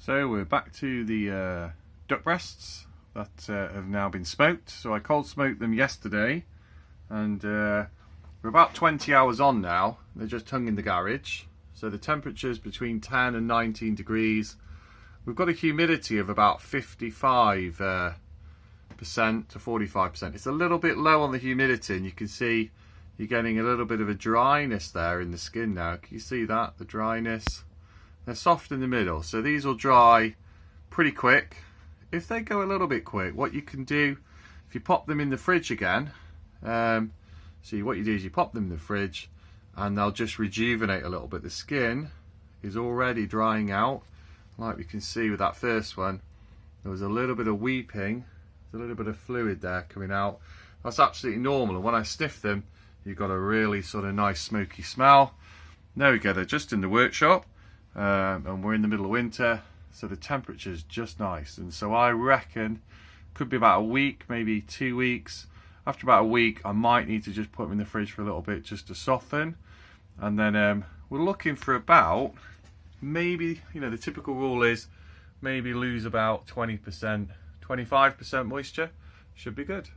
So we're back to the duck breasts that have now been smoked. So I cold smoked them yesterday, and we're about 20 hours on now. They're just hung in the garage. So the temperature's between 10 and 19 degrees. We've got a humidity of about 55% to 45%. It's a little bit low on the humidity, and you can see you're getting a little bit of a dryness there in the skin now. Can you see that? The dryness. They're soft in the middle, so these will dry pretty quick. If they go a little bit quick, what you can do, if you pop them in the fridge again, see what you do is you pop them in the fridge and they'll just rejuvenate a little bit. The skin is already drying out, like we can see with that first one. There was a little bit of weeping, there's a little bit of fluid there coming out. That's absolutely normal, and when I sniff them, you've got a really sort of nice smoky smell. There we go, they're just in the workshop. And we're in the middle of winter, so the temperature's just nice, and so I reckon could be about a week, maybe 2 weeks. After about a week I might need to just put them in the fridge for a little bit just to soften, and then we're looking for about, maybe, you know, the typical rule is maybe lose about 20%, 25% moisture, should be good.